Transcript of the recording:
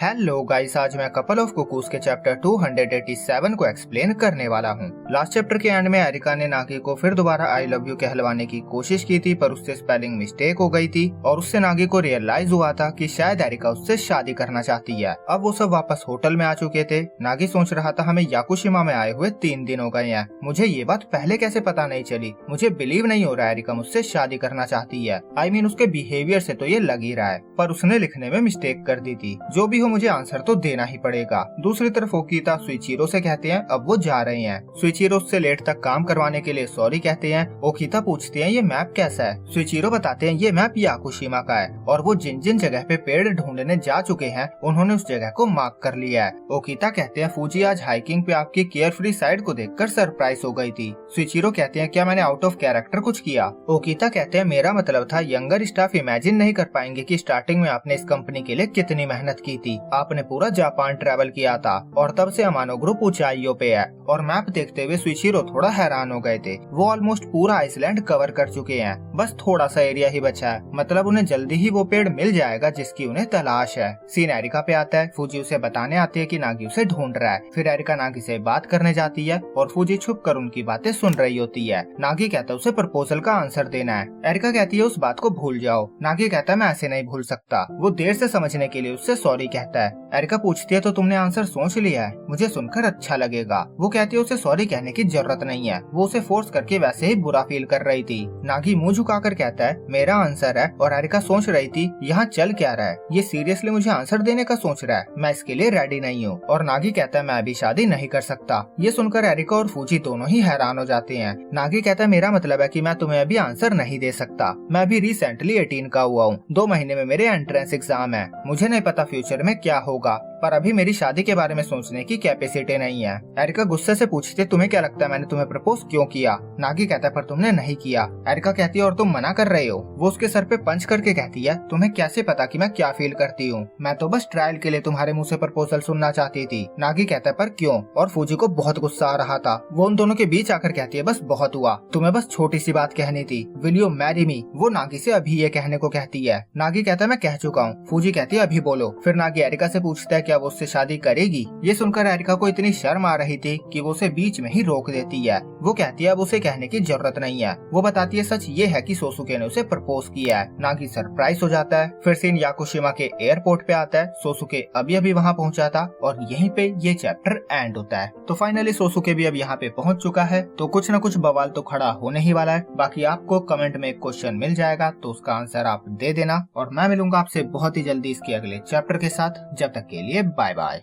Hello guys, आज मैं couple of cuckoos के चैप्टर 287 को एक्सप्लेन करने वाला हूँ। लास्ट चैप्टर के एंड में एरिका ने नागी को फिर दोबारा आई लव यू कहलवाने की कोशिश की थी, पर उससे स्पेलिंग मिस्टेक हो गई थी और उससे नागी को रियलाइज हुआ था कि शायद एरिका उससे शादी करना चाहती है। अब वो सब वापस होटल में आ चुके थे। नागी सोच रहा था हमें याकुशिमा में आए हुए 3 दिन हो गए हैं, मुझे ये बात पहले कैसे पता नहीं चली। मुझे बिलीव नहीं हो रहा एरिका मुझसे शादी करना चाहती है। I mean, उसके बिहेवियर से तो ये लग ही रहा है, पर उसने लिखने में मिस्टेक कर दी थी। जो भी हो मुझे आंसर तो देना ही पड़ेगा। दूसरी तरफ ओकीता सुइचिरो से कहते हैं अब वो जा रहे हैं। सुइचिरो उससे लेट तक काम करवाने के लिए सॉरी कहते हैं। ओकीता पूछती है ये मैप कैसा है। सुइचिरो बताते हैं ये मैप याकुशिमा का है और वो जिन जिन जगह पे पेड़ ढूंढने जा चुके हैं उन्होंने उस जगह को मार्क कर लिया है। ओकीता कहते हैं फूजी आज हाइकिंग पे आपकी केयर फ्री साइड को देखकर सरप्राइज हो गई थी। सुइचिरो कहते हैं क्या मैंने आउट ऑफ कैरेक्टर कुछ किया। ओकीता कहते हैं मेरा मतलब था यंगर स्टाफ इमेजिन नहीं कर पाएंगे कि स्टार्टिंग में आपने इस कंपनी के लिए कितनी मेहनत की थी। आपने पूरा जापान ट्रैवल किया था और तब से अमानो ग्रुप ऊंचाइयों पे है। और मैप देखते हुए सुइचिरो थोड़ा हैरान हो गए थे। वो ऑलमोस्ट पूरा आइसलैंड कवर कर चुके हैं, बस थोड़ा सा एरिया ही बचा है। मतलब उन्हें जल्दी ही वो पेड़ मिल जाएगा जिसकी उन्हें तलाश है। सीन एरिका पे आता है। फूजी उसे बताने आती है कि नागी उसे ढूंढ रहा है। फिर एरिका नागी से बात करने जाती है और फूजी छुप कर उनकी बातें सुन रही होती है। नागी कहता है उसे प्रपोजल का आंसर देना है। एरिका कहती है उस बात को भूल जाओ। नागी कहता है मैं ऐसे नहीं भूल सकता। वो देर से समझने के लिए उससे सॉरी कहता है। एरिका पूछती है तो तुमने आंसर सोच लिया है, मुझे सुनकर अच्छा लगेगा। वो कहती है उसे सॉरी कहने की जरूरत नहीं है, वो उसे फोर्स करके वैसे ही बुरा फील कर रही थी। नागी मुंह झुकाकर कहता है मेरा आंसर है। और एरिका सोच रही थी यहाँ चल क्या रहा है, ये सीरियसली मुझे आंसर देने का सोच रहा है, मैं इसके लिए रेडी नहीं हूँ। और नागी कहता है मैं अभी शादी नहीं कर सकता। ये सुनकर एरिका और फूजी दोनों ही हैरान हो जाते हैं। नागी कहता है मेरा मतलब है कि मैं तुम्हें अभी आंसर नहीं दे सकता, मैं अभी रिसेंटली 18 का हुआ हूँ, 2 महीने में मेरे एंट्रेंस एग्जाम है, मुझे नहीं पता फ्यूचर में क्या होगा, पर अभी मेरी शादी के बारे में सोचने की कैपेसिटी नहीं है। एरिका गुस्से से पूछती है तुम्हें क्या लगता है मैंने तुम्हें प्रपोज क्यों किया। नागी कहता है पर तुमने नहीं किया। एरिका कहती है और तुम मना कर रहे हो। वो उसके सर पे पंच करके कहती है तुम्हें कैसे पता कि मैं क्या फील करती हूँ, मैं तो बस ट्रायल के लिए तुम्हारे मुँह से प्रपोजल सुनना चाहती थी। नागी कहता है पर क्यों। और फूजी को बहुत गुस्सा आ रहा था। वो उन दोनों के बीच आकर कहती है बस बहुत हुआ, तुम्हें बस छोटी सी बात कहनी थी, विल यू मैरी मी। वो नागी से अभी ये कहने को कहती है। नागी कहता है मैं कह चुका हूँ। फूजी कहती है अभी बोलो। फिर नागी एरिका से पूछता है क्या वो उससे शादी करेगी। ये सुनकर एरिका को इतनी शर्म आ रही थी कि वो उसे बीच में ही रोक देती है। वो कहती है अब उसे कहने की जरूरत नहीं है। वो बताती है सच ये है कि सोसुके ने उसे प्रपोज किया है। नागी सरप्राइज हो जाता है। फिर सीन याकुशिमा के एयरपोर्ट पे आता है। सोसुके अभी अभी वहाँ पहुँचा था और यहीं पे ये चैप्टर एंड होता है। तो फाइनली सोसुके भी अब यहाँ पे पहुँच चुका है, तो कुछ न कुछ बवाल तो खड़ा होने ही वाला है। बाकी आपको कमेंट में एक क्वेश्चन मिल जाएगा तो उसका आंसर आप दे देना और मैं मिलूंगा आपसे बहुत ही जल्दी इसके अगले चैप्टर के साथ। जब तक के लिए बाय बाय।